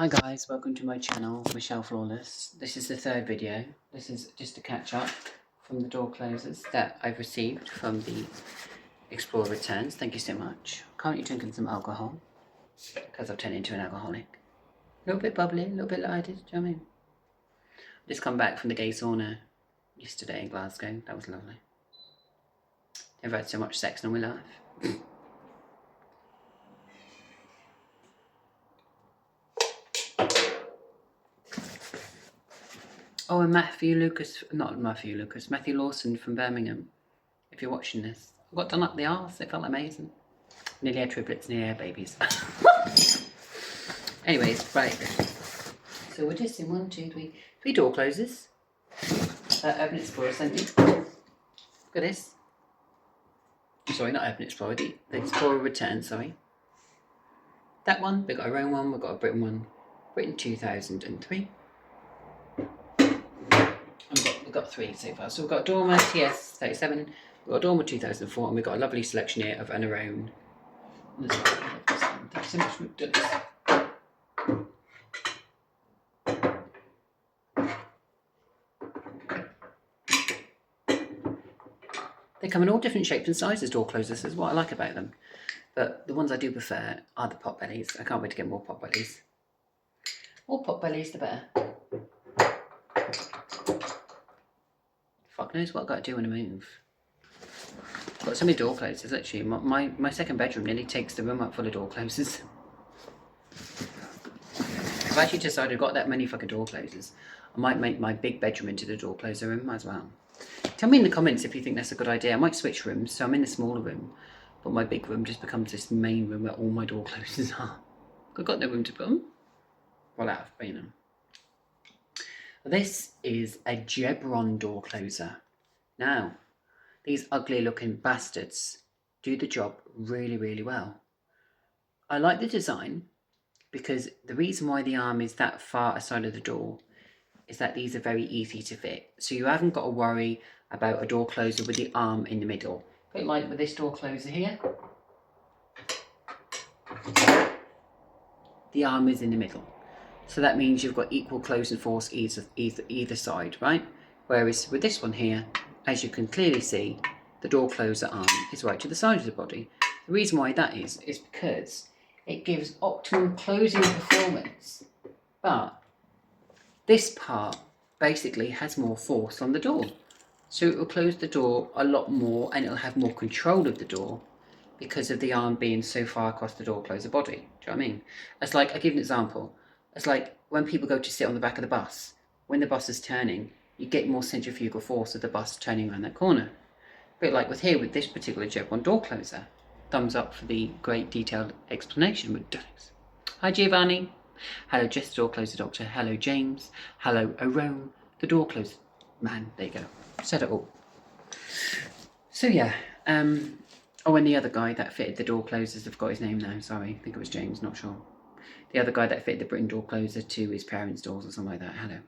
Hi guys, welcome to my channel, Michelle Flawless. This is the third video. This is just a catch up from the door closers that I've received from the Explorer Returns. Thank you so much. Currently drinking some alcohol because I've turned into an alcoholic. A little bit bubbly, a little bit lighted, do you know what I mean? Just come back from the gay sauna yesterday in Glasgow. That was lovely. Never had so much sex in my life. Oh, and Matthew Lawson from Birmingham. If you're watching this, I got done up the arse. It felt amazing. Nearly had triplets, nearly had babies. Anyways, right. So we're just in three door closers. Urban Explorer sent me. Look at this. Sorry, not Urban Explorer, the Explorer Return, sorry. That one, we've got our own one, we've got a Britain one. Britain 2003. We've got three so far. So we've got Dormer TS37, we've got Dormer 2004, and we've got a lovely selection here of our own. Thanks so much for doing this. They come in all different shapes and sizes, door closers, is what I like about them. But the ones I do prefer are the pot bellies. I can't wait to get more pot bellies. More pot bellies, the better. Fuck knows what I've got to do when I move. I've got so many door closers, literally. My second bedroom nearly takes the room up full of door closers. I've actually decided I've got that many fucking door closers. I might make my big bedroom into the door closer room as well. Tell me in the comments if you think that's a good idea. I might switch rooms, so I'm in the smaller room, but my big room just becomes this main room where all my door closers are. I've got no room to put them. Well, out of being them. This is a Gebron door closer. Now, these ugly looking bastards do the job really, really well. I like the design because the reason why the arm is that far aside of the door is that these are very easy to fit. So you haven't got to worry about a door closer with the arm in the middle. A bit like with this door closer here. The arm is in the middle. So that means you've got equal closing force either side, right? Whereas with this one here, as you can clearly see, the door closer arm is right to the side of the body. The reason why that is because it gives optimum closing performance, but this part basically has more force on the door. So it will close the door a lot more and it'll have more control of the door because of the arm being so far across the door closer body. Do you know what I mean? It's like, I'll give you an example. It's like when people go to sit on the back of the bus. When the bus is turning, you get more centrifugal force of the bus turning around that corner. A bit like with here, with this particular Gebron door closer. Thumbs up for the great detailed explanation with Dennis. Hi Giovanni. Hello Jess, door closer doctor. Hello James. Hello Arone, the door closer man. There you go. Said it all. So yeah, oh, and the other guy that fitted the door closers, I've got his name now, sorry. I think it was James, not sure. The other guy that fitted the Britain door closer to his parents' doors or something like that. Hello.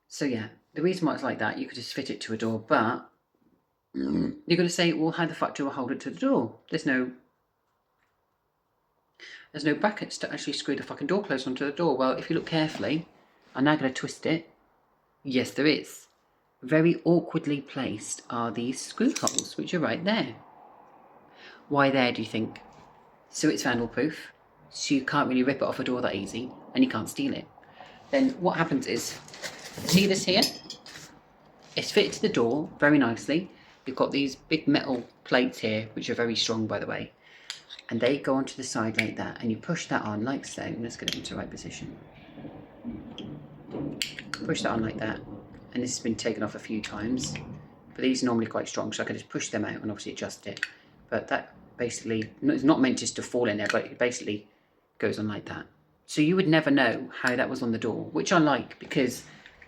So yeah, the reason why it's like that, you could just fit it to a door, but you're going to say, well, how the fuck do I hold it to the door? There's no brackets to actually screw the fucking door closer onto the door. Well, if you look carefully, I'm now going to twist it. Yes, there is. Very awkwardly placed are these screw holes, which are right there. Why there, do you think? So it's vandal proof, so you can't really rip it off a door that easy, and you can't steal it. Then what happens is, see this here? It's fitted to the door very nicely. You've got these big metal plates here, which are very strong, by the way, and they go onto the side like that, and you push that on like so. Let's get it into the right position. Push that on like that, and this has been taken off a few times, but these are normally quite strong, so I can just push them out and obviously adjust it. But that basically, it's not meant just to fall in there, but it basically goes on like that. So you would never know how that was on the door, which I like because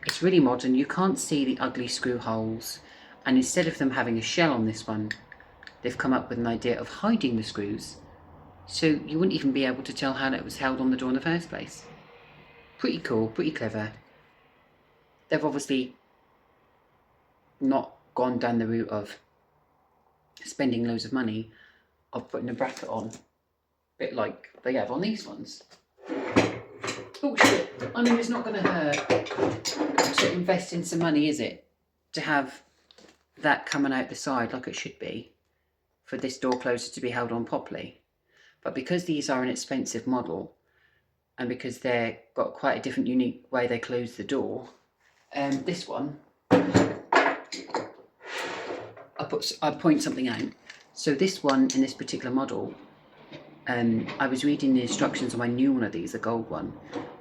it's really modern. You can't see the ugly screw holes, and instead of them having a shell on this one, they've come up with an idea of hiding the screws, so you wouldn't even be able to tell how that was held on the door in the first place. Pretty cool, pretty clever. They've obviously not gone down the route of spending loads of money of putting a bracket on, a bit like they have on these ones. bullshit. I mean, it's not going to hurt to invest in some money, is it? To have that coming out the side like it should be for this door closer to be held on properly. But because these are an expensive model and because they've got quite a different unique way they close the door, this one, I point something out. So this one in this particular model, I was reading the instructions on my new one of these, the gold one.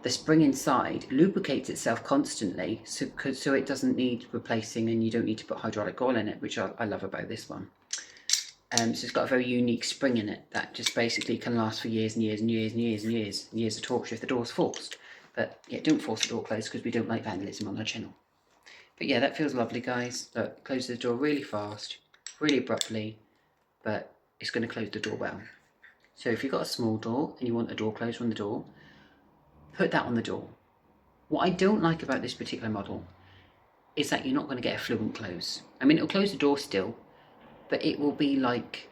The spring inside lubricates itself constantly, so it doesn't need replacing, and you don't need to put hydraulic oil in it, which I love about this one. So it's got a very unique spring in it that just basically can last for years and years and years and years and years and years of torture if the door's forced. But yeah, don't force the door closed because we don't like vandalism on our channel. But yeah, that feels lovely, guys. Look, close the door really fast, really abruptly, but it's going to close the door well. So if you've got a small door and you want a door closer on the door, put that on the door. What I don't like about this particular model is that you're not going to get a fluent close. I mean, it'll close the door still, but it will be like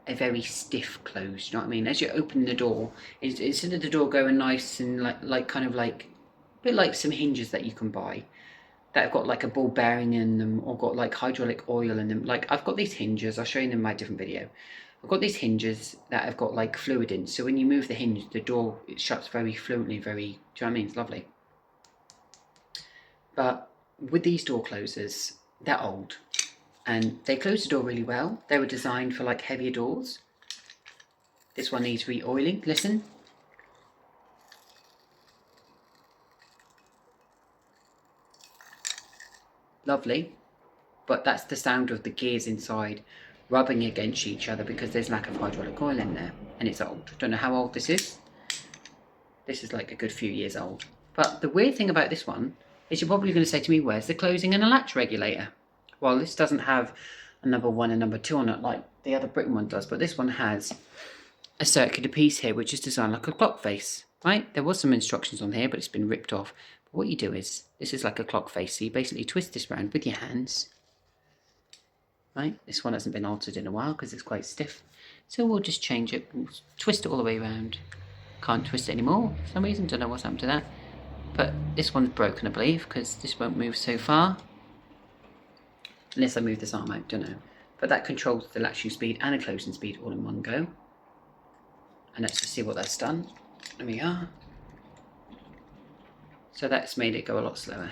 a very stiff close, you know what I mean? As you open the door, instead of the door going nice and like a bit like some hinges that you can buy that have got like a ball bearing in them or got like hydraulic oil in them. Like I've got these hinges, I'll show you in my different video. I've got these hinges that have got like fluid in, so when you move the hinge, the door, it shuts very fluently, do you know what I mean? It's lovely. But with these door closers, they're old and they close the door really well. They were designed for like heavier doors. This one needs re-oiling, listen. Lovely, but that's the sound of the gears inside rubbing against each other because there's lack of hydraulic oil in there, and it's old. Don't know how old this is. This is like a good few years old. But the weird thing about this one is you're probably going to say to me, where's the closing and a latch regulator? Well, this doesn't have a number 1 and number 2 on it like the other Britain one does, but this one has a circular piece here which is designed like a clock face, right? There was some instructions on here, but it's been ripped off. But what you do is, this is like a clock face, so you basically twist this around with your hands, right? This one hasn't been altered in a while because it's quite stiff, so we'll just change it. We'll twist it all the way around. Can't twist it anymore for some reason, don't know what's happened to that. But this one's broken, I believe, because this won't move so far. Unless I move this arm out, don't know. But that controls the latching speed and the closing speed all in one go. And let's just see what that's done. There we are. So that's made it go a lot slower.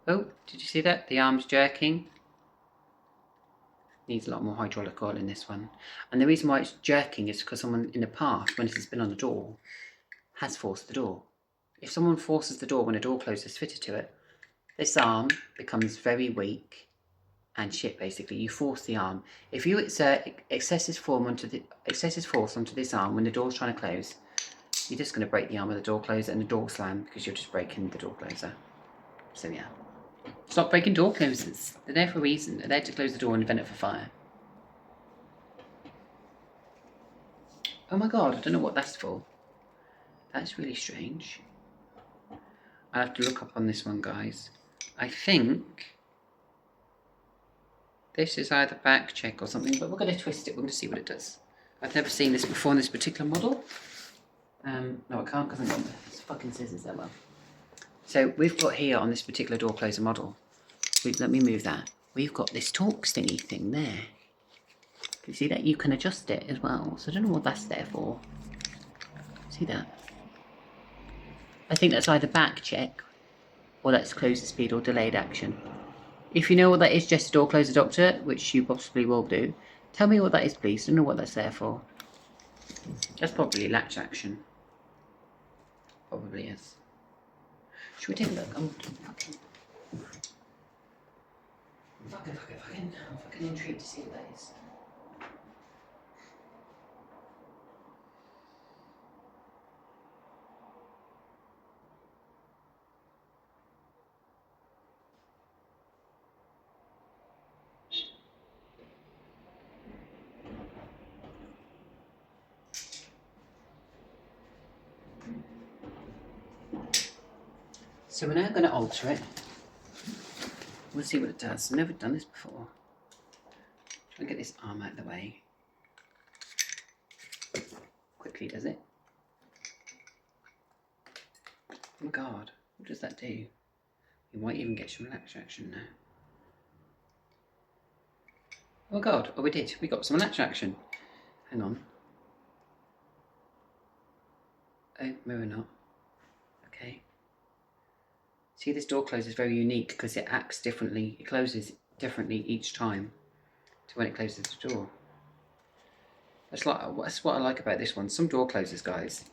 Oh, did you see that? The arm's jerking. Needs a lot more hydraulic oil in this one. And the reason why it's jerking is because someone in the past, when this has been on the door, has forced the door. If someone forces the door when a door closer is fitted to it, this arm becomes very weak and shit, basically. You force the arm. If you exert excessive force onto this arm when the door's trying to close, you're just going to break the arm of the door closer and the door slam because you're just breaking the door closer. So yeah. Stop breaking door closers. They're there for a reason. They're there to close the door and prevent it for fire. Oh my god, I don't know what that's for. That's really strange. I have to look up on this one, guys. I think this is either back check or something, but we're going to twist it. We're going to see what it does. I've never seen this before in this particular model. No, I can't because I've got these fucking scissors there. Well, so we've got here on this particular door closer model. Let me move that. We've got this Torx thingy thing there. Can you see that? You can adjust it as well. So I don't know what that's there for. See that? I think that's either back check or that's closer speed or delayed action. If you know what that is, just door closer doctor, which you possibly will do, tell me what that is, please. I don't know what that's there for. That's probably latch action. Probably is. Should we take a look? I'm fucking intrigued to see what that is. So we're now going to alter it. We'll see what it does. I've never done this before. Try and get this arm out of the way. Quickly does it. Oh my god, what does that do? You might even get some latch action now. Oh my god, oh we did. We got some latch action. Hang on. Oh, maybe not. Okay. See, this door close is very unique because it acts differently. It closes differently each time to when it closes the door. That's what I like about this one. Some door closers, guys,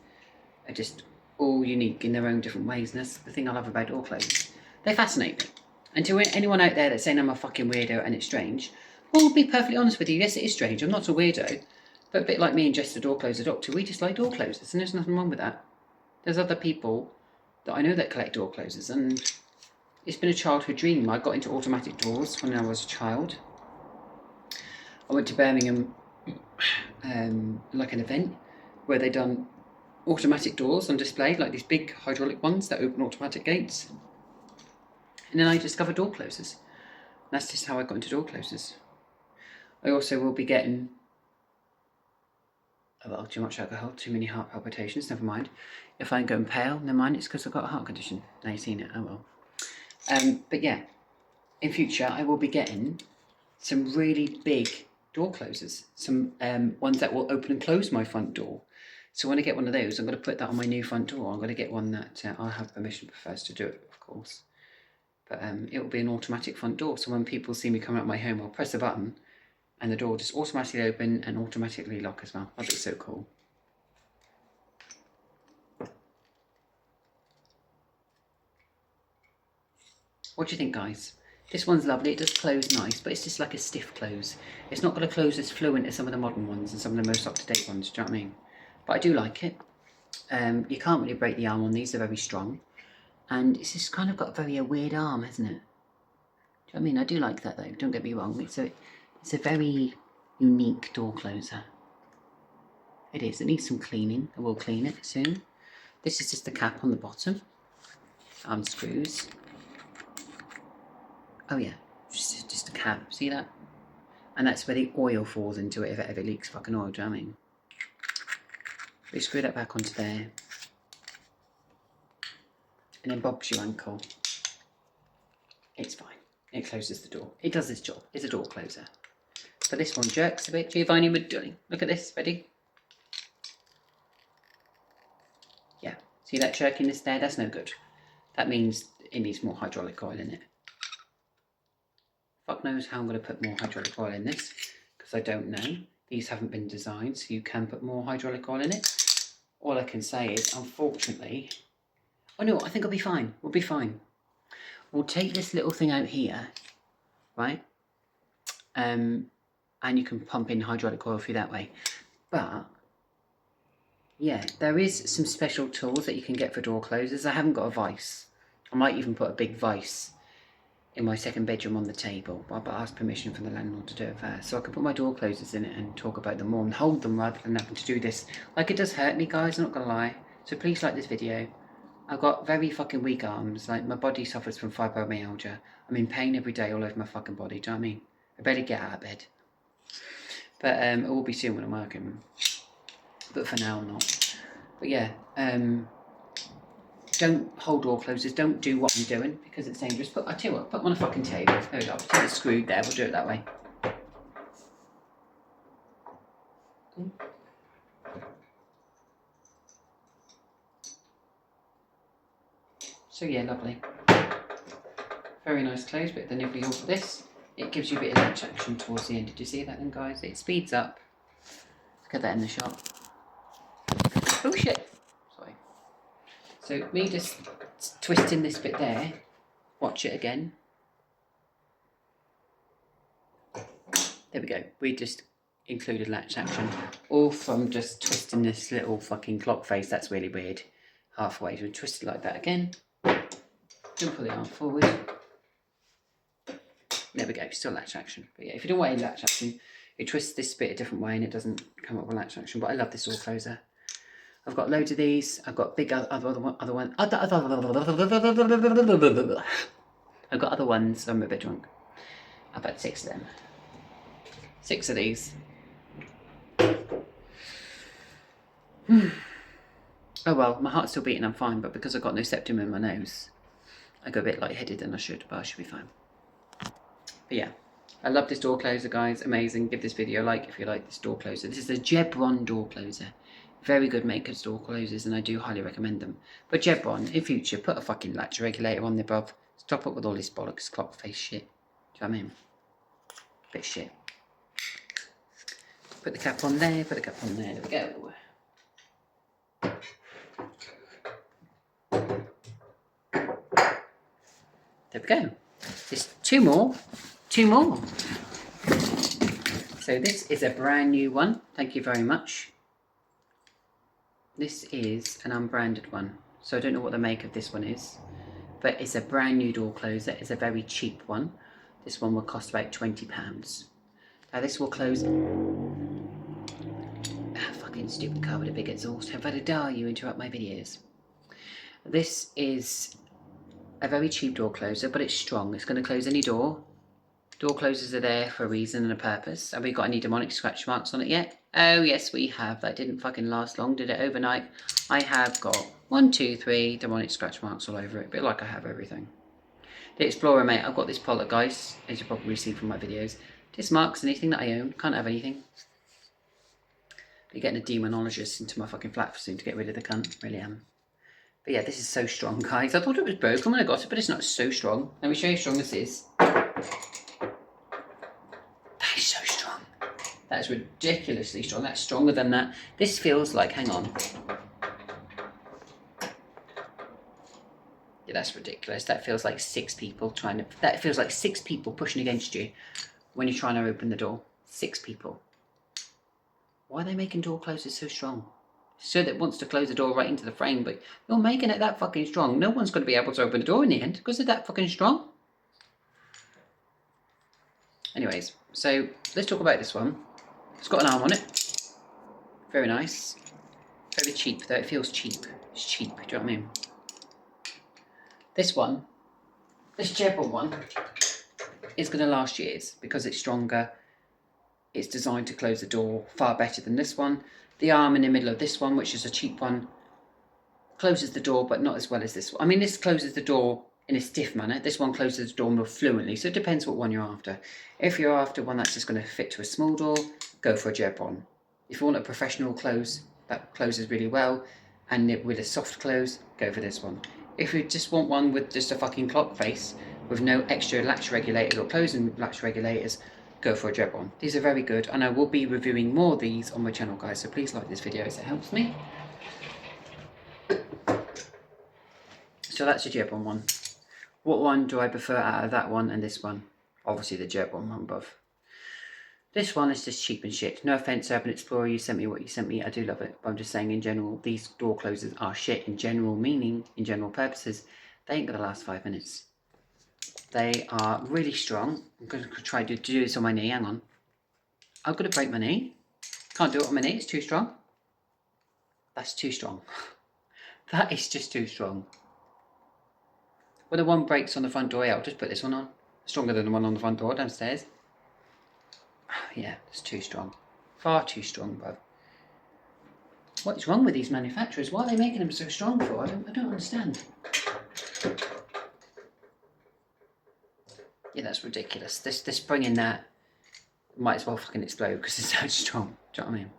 are just all unique in their own different ways, and that's the thing I love about door closers. They fascinate me. And to anyone out there that's saying I'm a fucking weirdo and it's strange, well, I'll be perfectly honest with you. Yes, it is strange. I'm not a weirdo, but a bit like me and Jess, the door closer doctor, we just like door closers, and there's nothing wrong with that. There's other people that I know that collect door closers, and it's been a childhood dream. I got into automatic doors when I was a child. I went to Birmingham, like an event where they done automatic doors on display, like these big hydraulic ones that open automatic gates. And then I discovered door closers. That's just how I got into door closers. I also will be getting, well, too much alcohol, too many heart palpitations, never mind. If I'm going pale, never mind, it's because I've got a heart condition. Now you've seen it, oh well. But yeah, in future I will be getting some really big door closers, some ones that will open and close my front door. So when I get one of those, I'm going to put that on my new front door. I'm going to get one that I'll have permission first to do it, of course. But it will be an automatic front door. So when people see me come out of my home, I'll press a button and the door will just automatically open and automatically lock as well. That'd be so cool. What do you think, guys? This one's lovely. It does close nice, but it's just like a stiff close. It's not going to close as fluent as some of the modern ones and some of the most up-to-date ones. Do you know what I mean? But I do like it. You can't really break the arm on these. They're very strong. And it's just kind of got a very weird arm, hasn't it? Do you know what I mean? I do like that, though. Don't get me wrong. It's a very unique door closer. It is. It needs some cleaning. I will clean it soon. This is just the cap on the bottom. Unscrews. Oh yeah, just a cap. See that? And that's where the oil falls into it if it ever leaks fucking oil. Do you know what I mean? We screw that back onto there. And then Bob's your uncle. It's fine. It closes the door. It does its job. It's a door closer. But this one jerks a bit. Giovanni Madulli. Look at this. Ready? Yeah. See that jerkiness there? That's no good. That means it needs more hydraulic oil in it. Fuck knows how I'm going to put more hydraulic oil in this, because I don't know. These haven't been designed, so you can put more hydraulic oil in it. All I can say is, unfortunately... Oh no, I think it'll be fine. We'll be fine. We'll take this little thing out here, right? And you can pump in hydraulic oil through that way. But, yeah, there is some special tools that you can get for door closers. I haven't got a vise. I might even put a big vise in my second bedroom on the table, but I'll ask permission from the landlord to do it first. So I can put my door closers in it and talk about them more and hold them rather than having to do this. Like, it does hurt me, guys, I'm not gonna lie. So please like this video. I've got very fucking weak arms. Like, my body suffers from fibromyalgia. I'm in pain every day all over my fucking body, do you know what I mean? I better get out of bed. But it will be soon when I'm working. But for now, I'm not. But yeah, don't hold door closers. Don't do what I'm doing because it's dangerous. But I tell you what, put them on a fucking table. There we go. Take it screwed there. We'll do it that way. So yeah, lovely. Very nice close. Bit of the nibbly all for this. It gives you a bit of latch action towards the end. Did you see that then, guys? It speeds up. Look at that in the shot. Oh shit. Sorry. So me just twisting this bit there. Watch it again. There we go. We just included latch action. All from just twisting this little fucking clock face. That's really weird. Halfway. So we twist it like that again. Don't pull the arm forward. There we go. Still latch action. But yeah, if you don't want any latch action, you twist this bit a different way and it doesn't come up with latch action. But I love this door closer. I've got loads of these. I've got big other ones. I've got other ones. I'm a bit drunk. I've had 6 of them. 6 of these. Oh well, my heart's still beating, I'm fine, but because I've got no septum in my nose, I go a bit lightheaded than I should, but I should be fine. But yeah, I love this door closer, guys. Amazing. Give this video a like if you like this door closer. This is the Gebron door closer. Very good makers door closers, and I do highly recommend them. But Gebron, in future, put a fucking latch regulator on the above. Stop up with all this bollocks clock face shit. Do you know what I mean? Bit shit. Put the cap on there, put the cap on there. There we go. There we go. There's two more. Two more. So this is a brand new one. Thank you very much. This is an unbranded one. So I don't know what the make of this one is. But it's a brand new door closer. It's a very cheap one. This one will cost about £20. Now this will close... fucking stupid car with a big exhaust. How about a dare you interrupt my videos? This is a very cheap door closer, but it's strong. It's going to close any door. Door closers are there for a reason and a purpose. Have we got any demonic scratch marks on it yet? Oh yes, we have. That didn't fucking last long, did it? Overnight. I have got 1, 2, 3 demonic scratch marks all over it, but like I have everything. The Explorer, mate, I've got this poltergeist, as you probably see from my videos. This marks anything that I own. Can't have anything. You're getting a demonologist into my fucking flat soon to get rid of the cunt. Really am. But yeah, this is so strong, guys. I thought it was broken when I got it, but it's not so strong. Let me show you how strong this is. That is so strong. That is ridiculously strong. That's stronger than that. This feels like, hang on. Yeah, that's ridiculous. That feels like 6 people trying to... That feels like 6 people pushing against you when you're trying to open the door. 6 people. Why are they making door closers so strong? So that wants to close the door right into the frame, but you're making it that fucking strong. No one's going to be able to open the door in the end because they're that fucking strong. Anyways, so let's talk about this one. It's got an arm on it. Very nice. Very cheap though. It feels cheap. It's cheap. Do you know what I mean? This one, this Gebron one, is going to last years because it's stronger. It's designed to close the door far better than this one. The arm in the middle of this one, which is a cheap one, closes the door, but not as well as this one. I mean, this closes the door in a stiff manner. This one closes the door more fluently, so it depends what one you're after. If you're after one that's just going to fit to a small door, go for a Gebron. If you want a professional close that closes really well, and with a soft close, go for this one. If you just want one with just a fucking clock face, with no extra latch regulators or closing latch regulators, go for a Gebron. These are very good, and I will be reviewing more of these on my channel, guys, so please like this video as it helps me. So that's a Gebron one. What one do I prefer out of that one and this one? Obviously the Gebron one above. This one is just cheap and shit. No offence, Urban Explorer, you sent me what you sent me. I do love it, but I'm just saying in general, these door closers are shit in general, meaning, in general purposes, they ain't gonna last 5 minutes. They are really strong. I'm going to try to do this on my knee. Hang on. I'm going to break my knee. Can't do it on my knee. It's too strong. That's too strong. That is just too strong. When the one breaks on the front door, yeah, I'll just put this one on. Stronger than the one on the front door downstairs. Yeah, it's too strong. Far too strong, bro. What is wrong with these manufacturers? Why are they making them so strong for? I don't understand. Yeah, that's ridiculous. This spring in that might as well fucking explode because it's so strong. Do you know what I mean?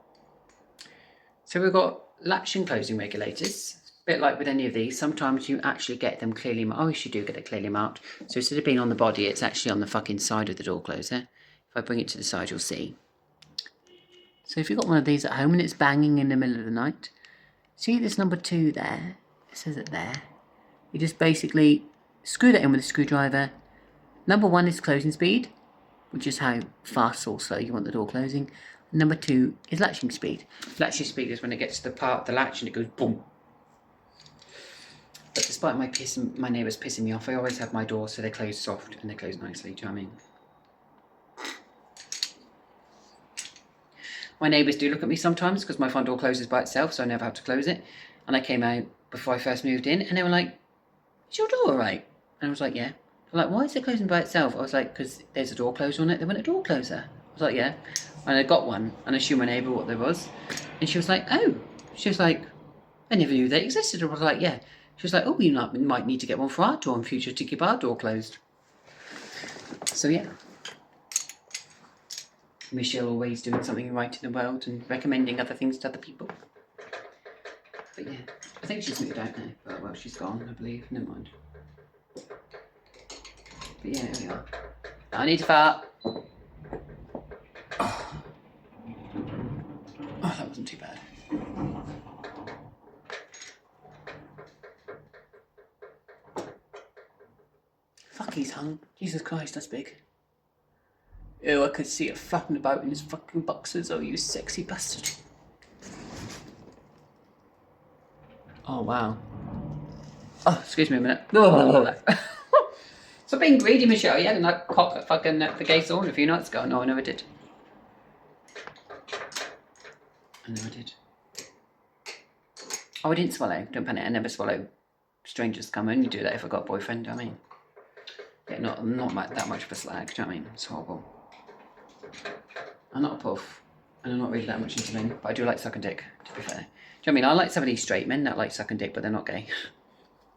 So we've got latch and closing regulators. A bit like with any of these, sometimes you actually get them clearly marked. Oh, yes, you do get it clearly marked. So instead of being on the body, it's actually on the fucking side of the door closer. If I bring it to the side, you'll see. So if you've got one of these at home and it's banging in the middle of the night, see this number 2 there? It says it there. You just basically screw that in with a screwdriver. Number 1 is closing speed, which is how fast or slow you want the door closing. And number 2 is latching speed. Latching speed is when it gets to the part of the latch and it goes boom. But despite my neighbours pissing me off, I always have my doors so they close soft and they close nicely. Do you know what I mean? My neighbours do look at me sometimes because my front door closes by itself, so I never have to close it. And I came out before I first moved in, and they were like, "Is your door alright?" And I was like, "Yeah." They're like, "Why is it closing by itself?" I was like, "Because there's a door closer on it." They went, "A door closer?" I was like, "Yeah." And I got one, and I showed my neighbour what there was, and she was like, "Oh." She was like, I never knew they existed. I was like, yeah. She was like, oh, we might need to get one for our door in future to keep our door closed. So yeah. Michelle always doing something right in the world and recommending other things to other people. But yeah, I think she's moved out now. But well, she's gone, I believe. Never mind. But yeah, there we are. I need to fart. Oh, that wasn't too bad. Fuck, he's hung. Jesus Christ, that's big. Oh, I could see it flapping about in his fucking boxers. Oh, you sexy bastard. Oh, wow. Oh, excuse me a minute. So being greedy, Michelle. You had a cock at fucking the gay sauna a few nights ago. No, I never did. I never did. Oh, I didn't swallow. Don't panic. I never swallow strangers come in. You do that if I got a boyfriend. Do you know what I mean? Yeah, not that much of a slag. Do you know what I mean? It's horrible. I'm not a puff, and I'm not really that much into men, but I do like sucking dick, to be fair. Do you know what I mean? I like some of these straight men that like sucking dick, but they're not gay.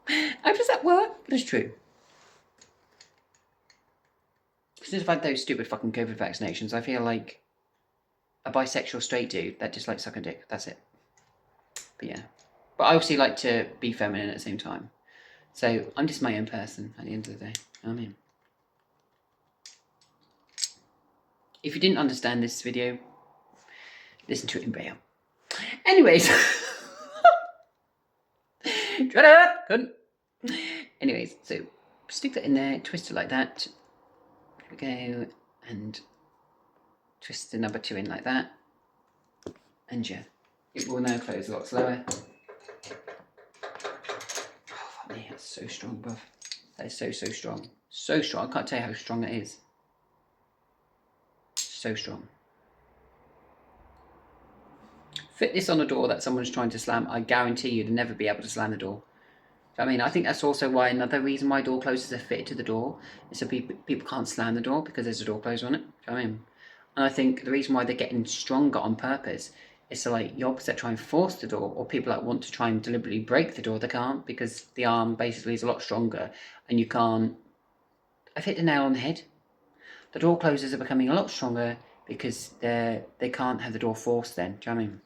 How does that work? But it's true. Since I've had those stupid fucking COVID vaccinations, I feel like a bisexual straight dude that just likes sucking dick. That's it. But yeah. But I obviously like to be feminine at the same time. So I'm just my own person at the end of the day. You know what I mean? If you didn't understand this video, listen to it in braille. Anyways. Shut up! Couldn't. Anyways, so stick that in there, twist it like that. Here we go. And twist the number 2 in like that. And yeah, it will now close a lot slower. Oh, fuck me, that's so strong, bruv. That is so strong. So strong. I can't tell you how strong it is. So strong. Fit this on a door that someone's trying to slam, I guarantee you'd never be able to slam the door. I mean, I think that's also why another reason why door closers are fitted to the door is so people can't slam the door because there's a door closer on it. Do you know what I mean? And I think the reason why they're getting stronger on purpose is so like yobs that try and force the door, or people that want to try and deliberately break the door, they can't because the arm basically is a lot stronger and you can't. I've hit the nail on the head. The door closers are becoming a lot stronger because they can't have the door forced then. Do you know what I mean?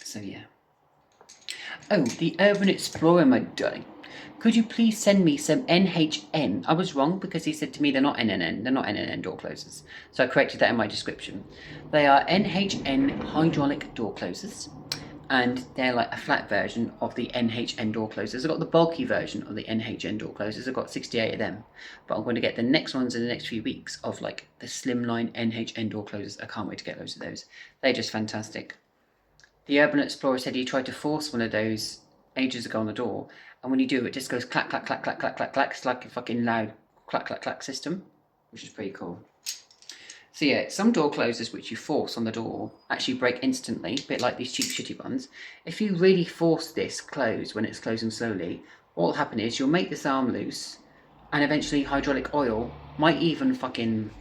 So yeah. Oh, the Urban Explorer, my darling. Could you please send me some NHN? I was wrong because he said to me they're not NNN. They're not NNN door closers. So I corrected that in my description. They are NHN hydraulic door closers. And they're like a flat version of the NHN door closers. I've got the bulky version of the NHN door closers. I've got 68 of them. But I'm going to get the next ones in the next few weeks of like the slimline NHN door closers. I can't wait to get loads of those. They're just fantastic. The Urban Explorer said he tried to force one of those ages ago on the door, and when you do, it just goes clack, clack, clack, clack, clack, clack, clack. It's like a fucking loud clack, clack, clack system, which is pretty cool. So yeah, some door closers which you force on the door actually break instantly, a bit like these cheap shitty ones. If you really force this close when it's closing slowly, what will happen is you'll make this arm loose, and eventually hydraulic oil might even fucking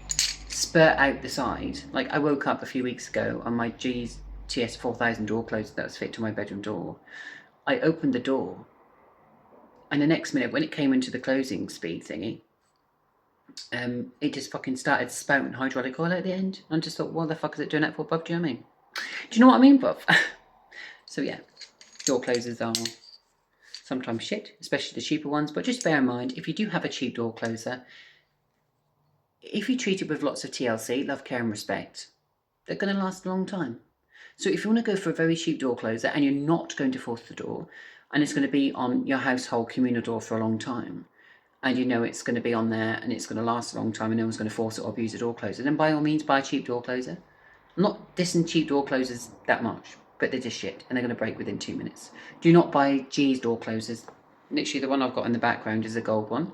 spurt out the side. Like I woke up a few weeks ago on my TS 4000 door closer that was fit to my bedroom door. I opened the door, and the next minute when it came into the closing speed thingy, it just fucking started spouting hydraulic oil at the end. And I just thought, what the fuck is it doing that for, bruv? Do you know what I mean? Do you know what I mean, bruv? So yeah, door closers are sometimes shit, especially the cheaper ones, but just bear in mind, if you do have a cheap door closer, if you treat it with lots of TLC, love, care and respect, they're going to last a long time. So if you want to go for a very cheap door closer and you're not going to force the door, and it's going to be on your household communal door for a long time, and you know it's going to be on there and it's going to last a long time and no one's going to force it or abuse a door closer, then by all means buy a cheap door closer. I'm not dissing cheap door closers that much, but they're just shit and they're going to break within 2 minutes. Do not buy G's door closers. Literally the one I've got in the background is a gold one.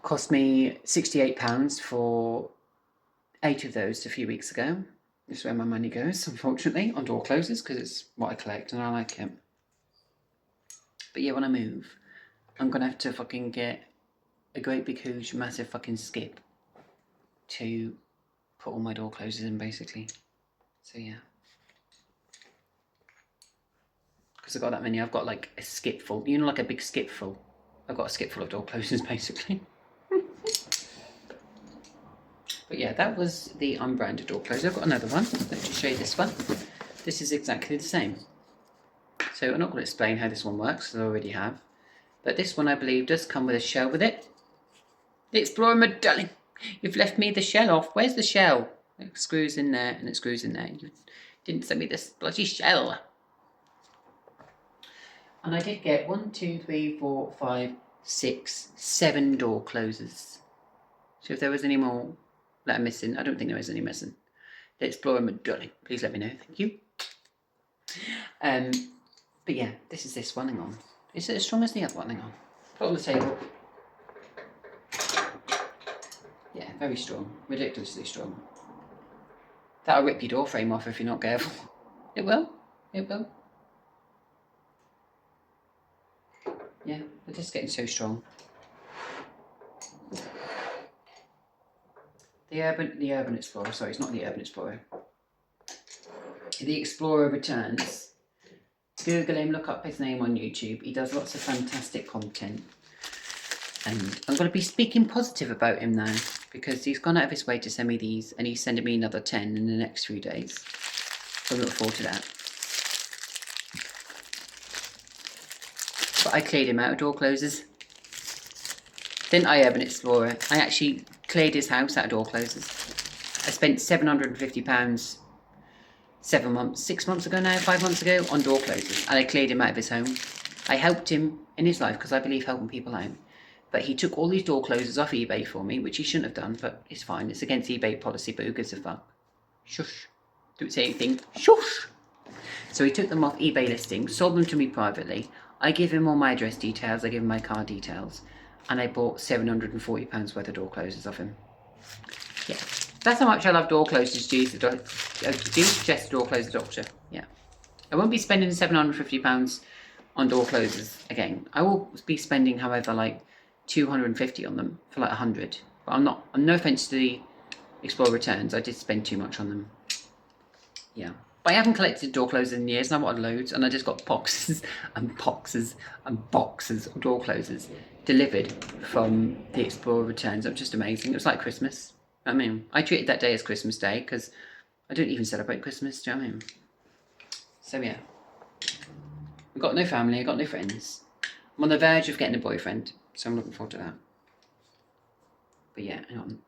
Cost me £68 for 8 of those a few weeks ago. This is where my money goes, unfortunately, on door closers, because it's what I collect and I like it. But yeah, when I move, I'm going to have to fucking get a great big huge massive fucking skip to put all my door closers in, basically. So yeah. because I've got that many. I've got like a skip full, you know, like a big skip full. I've got a skip full of door closers basically. But yeah, that was the unbranded door closer. I've got another one. Let me just show you this one. This is exactly the same. So I'm not going to explain how this one works, because I already have. But this one, I believe, does come with a shell with it. The Explorer, my darling, you've left me the shell off. Where's the shell? It screws in there and it screws in there. You didn't send me this bloody shell. And I did get 1, 2, 3, 4, 5, 6, 7 door closers. So if there was any more that are missing, I don't think there is any missing. The Explorer, my darling, please let me know. Thank you. But yeah, this is this one. Hang on. Is it as strong as the other one? Hang on. Put it on the table. Yeah, very strong. Ridiculously strong. That'll rip your door frame off if you're not careful. It will. It will. Yeah, they're just getting so strong. The Urban Explorer. Sorry, it's not the Urban Explorer. The Explorer Returns. Google him, look up his name on YouTube. He does lots of fantastic content. And I'm going to be speaking positive about him now, because he's gone out of his way to send me these, and he's sending me another 10 in the next few days. So I look forward to that. But I cleared him out of door closers. Didn't I, Urban Explorer? I actually cleared his house out of door closers. I spent £750 6 months ago now, 5 months ago, on door closers, and I cleared him out of his home. I helped him in his life, because I believe helping people out. But he took all these door closers off eBay for me, which he shouldn't have done, but it's fine. It's against eBay policy, but who gives a fuck? Shush. Don't say anything. Shush. So he took them off eBay listings, sold them to me privately. I give him all my address details, I give him my car details, and I bought £740 worth of door closers off him. Yeah. That's how much I love door closers. Do suggest door closer doctor. Yeah. I won't be spending £750 on door closers again. I will be spending, however, like 250 on them for like 100. But I'm not, no offence to the Explorer Returns, I did spend too much on them. Yeah. But I haven't collected door closers in years, and I wanted loads, and I just got boxes and boxes and boxes of door closers delivered from the Explorer Returns. It was just amazing. It was like Christmas. I mean, I treated that day as Christmas Day, because I don't even celebrate Christmas, do you know what I mean? So yeah. I've got no family, I've got no friends. I'm on the verge of getting a boyfriend, so I'm looking forward to that. But yeah, hang on.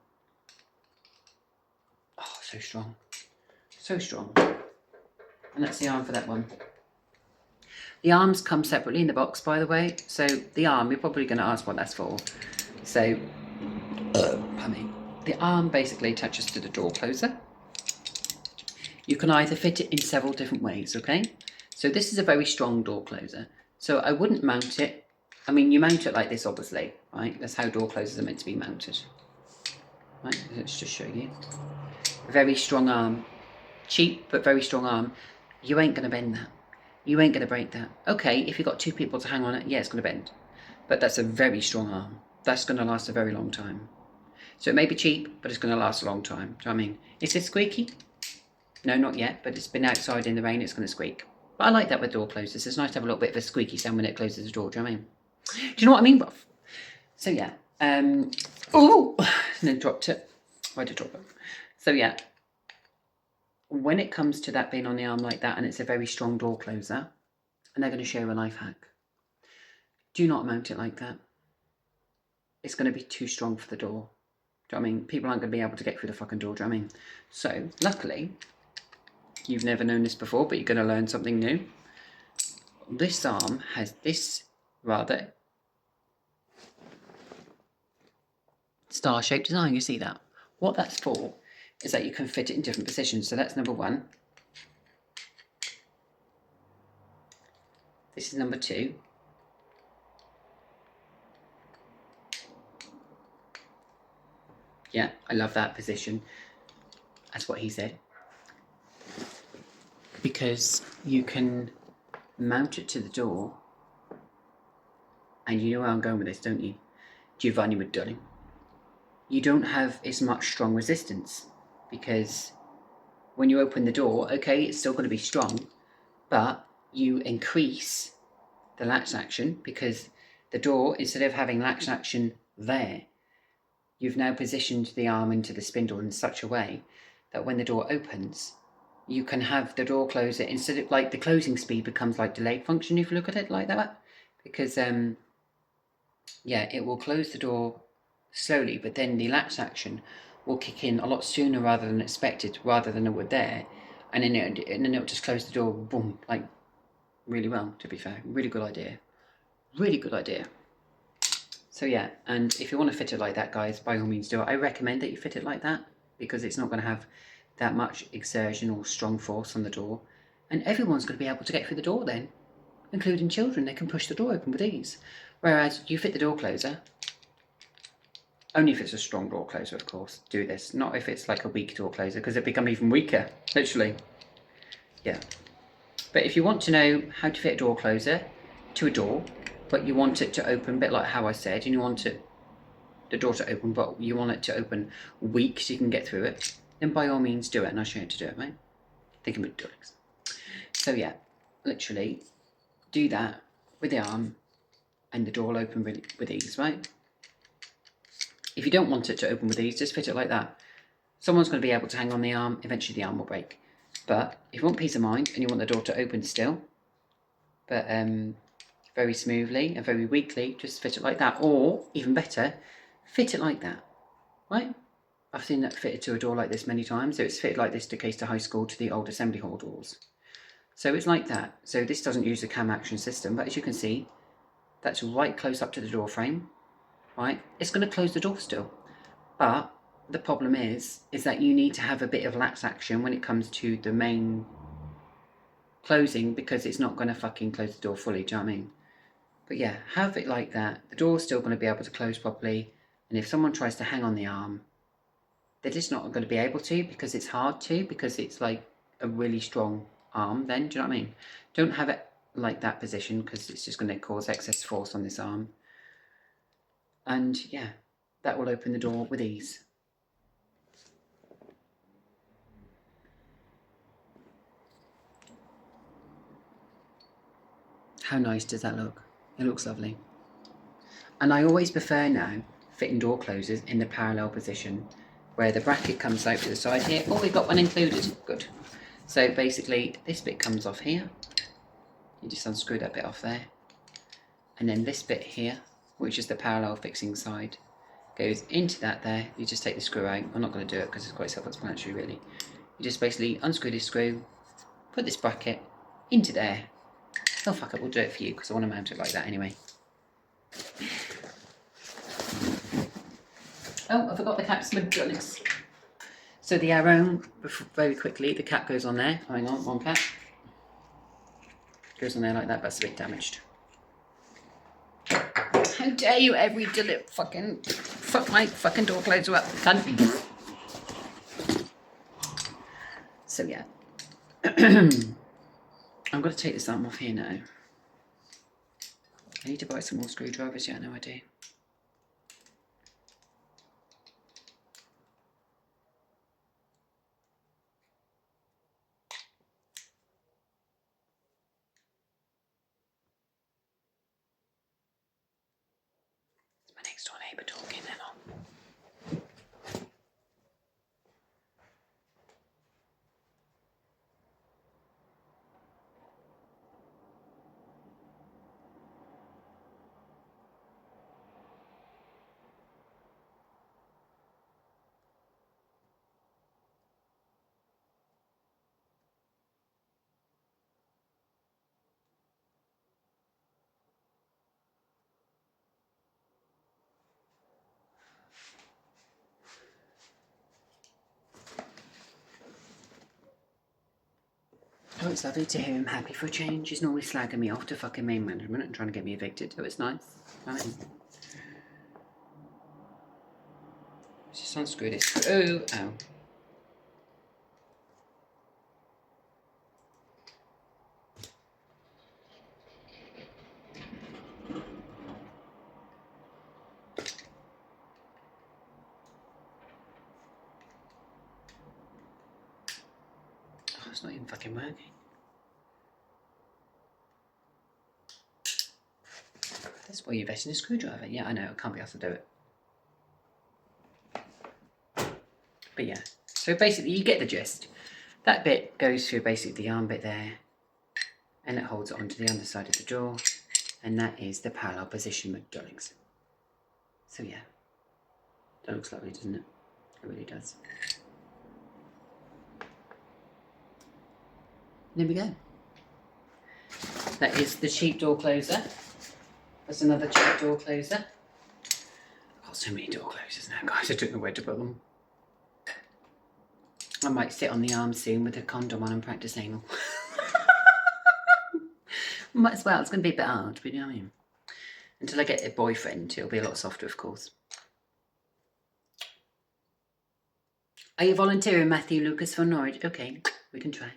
Oh, so strong. So strong. And that's the arm for that one. The arms come separately in the box, by the way. So the arm, you're probably going to ask what that's for. So, pardon me. The arm basically attaches to the door closer. You can either fit it in several different ways, okay? So this is a very strong door closer. So I wouldn't mount it. I mean, you mount it like this, obviously, right? That's how door closers are meant to be mounted. Right, let's just show you. Very strong arm. Cheap, but very strong arm. You ain't going to bend that. You ain't going to break that. Okay, if you've got 2 people to hang on it, yeah, it's going to bend. But that's a very strong arm. That's going to last a very long time. So it may be cheap, but it's going to last a long time. Do you know what I mean? Is it squeaky? No, not yet, but it's been outside in the rain, it's going to squeak. But I like that with door closers. It's nice to have a little bit of a squeaky sound when it closes the door. Do you know what I mean? Do you know what I mean, Buff? So yeah. Oh! And then dropped it. Why did I drop it? So yeah. When it comes to that being on the arm like that, and it's a very strong door closer, and they're going to share a life hack. Do not mount it like that. It's going to be too strong for the door. Do you know what I mean? People aren't going to be able to get through the fucking door, do you know what I mean? So, luckily, you've never known this before, but you're going to learn something new. This arm has this rather star-shaped design, you see that? What that's for is that you can fit it in different positions. So that's number 1. This is number 2. Yeah, I love that position. That's what he said. Because you can mount it to the door. And you know where I'm going with this, don't you? Giovanni Madulling. You don't have as much strong resistance. Because when you open the door, okay, it's still going to be strong. But you increase the latch action, because the door, instead of having latch action there, you've now positioned the arm into the spindle in such a way that when the door opens, you can have the door closer, instead of like the closing speed becomes like delayed function if you look at it like that, because yeah, it will close the door slowly, but then the latch action will kick in a lot sooner rather than expected, rather than it would there, and then it'll just close the door, boom, like really well. To be fair, really good idea, really good idea. So yeah, and if you want to fit it like that, guys, by all means do it. I recommend that you fit it like that, because it's not going to have that much exertion or strong force on the door, and everyone's going to be able to get through the door then, including children. They can push the door open with ease. Whereas you fit the door closer, only if it's a strong door closer, of course, do this. Not if it's like a weak door closer, because it becomes even weaker, literally. Yeah. But if you want to know how to fit a door closer to a door, but you want it to open a bit like how I said, and you want the door to open, but you want it to open weak so you can get through it, then by all means do it, and I'll show you how to do it, right? Think about doing it. So yeah, literally do that with the arm, and the door will open really with ease, right? If you don't want it to open with ease, just fit it like that. Someone's going to be able to hang on the arm, eventually the arm will break. But if you want peace of mind and you want the door to open still, but very smoothly and very weakly, just fit it like that. Or, even better, fit it like that, right? I've seen that fitted to a door like this many times. So it's fitted like this to Caister High School, to the old assembly hall doors. So it's like that. So this doesn't use the cam action system, but as you can see, that's right close up to the door frame, right? It's going to close the door still. But the problem is that you need to have a bit of latch action when it comes to the main closing, because it's not going to fucking close the door fully, do you know what I mean? But yeah, have it like that. The door's still going to be able to close properly, and if someone tries to hang on the arm, they're just not going to be able to, because it's hard to, because it's like a really strong arm then, do you know what I mean? Don't have it like that position, because it's just going to cause excess force on this arm. And yeah, that will open the door with ease. How nice does that look? It looks lovely. And I always prefer now fitting door closers in the parallel position, where the bracket comes out to the side here. Oh, we've got one included. Good. So basically, this bit comes off here. You just unscrew that bit off there. And then this bit here, which is the parallel fixing side, goes into that there. You just take the screw out. I'm not going to do it because it's quite self-explanatory, really. You just basically unscrew this screw, put this bracket into there. Oh, fuck it, we'll do it for you because I want to mount it like that anyway. Oh, I forgot the cap's McDonald's. So the arrow, very quickly, the cap goes on there. Hang on, one cap. Goes on there like that, that's a bit damaged. How dare you every fucking fuck my fucking door closer up, cunt. So yeah. I'm going to take this arm off here now. I need to buy some more screwdrivers, yeah, no idea. It's my next door neighbour talking then on. Oh, it's lovely to hear him happy for a change. He's normally slagging me off to fucking main management and trying to get me evicted, so it's nice. Right. Just unscrew this screw. Oh. Oh, it's not even fucking working. That's why you invest in a screwdriver. Yeah, I know, I can't be asked to do it. But yeah, so basically you get the gist. That bit goes through basically the arm bit there, and it holds it onto the underside of the door, and that is the parallel position, my darlings. So yeah, that looks lovely, doesn't it? It really does. There we go. That is the cheap door closer. There's another cheap door closer. I've got so many door closers now, guys, I don't know where to put them. I might sit on the arm soon with a condom on and practice anal. Might as well, it's going to be a bit hard, but you know what I mean. Until I get a boyfriend, it'll be a lot softer, of course. Are you volunteering, Matthew Lucas for Norwich? Okay, we can try.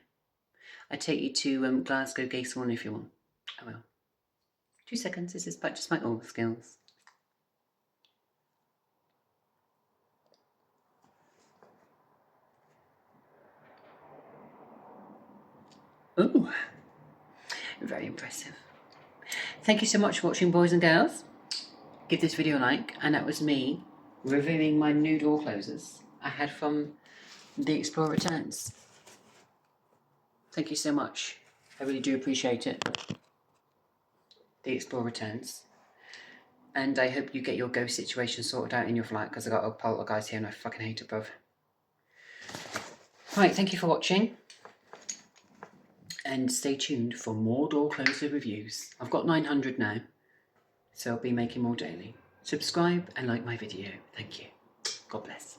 I take you to Glasgow Gay Swan if you want. I will. 2 seconds, this is just my oral skills. Ooh, very impressive. Thank you so much for watching, boys and girls. Give this video a like, and that was me reviewing my new door closers I had from the Explorer Returns. Thank you so much. I really do appreciate it. The Explorer Returns. And I hope you get your ghost situation sorted out in your flat, because I got a poltergeist here and I fucking hate it, bruv. Right, thank you for watching. And stay tuned for more door closer reviews. I've got 900 now, so I'll be making more daily. Subscribe and like my video. Thank you. God bless.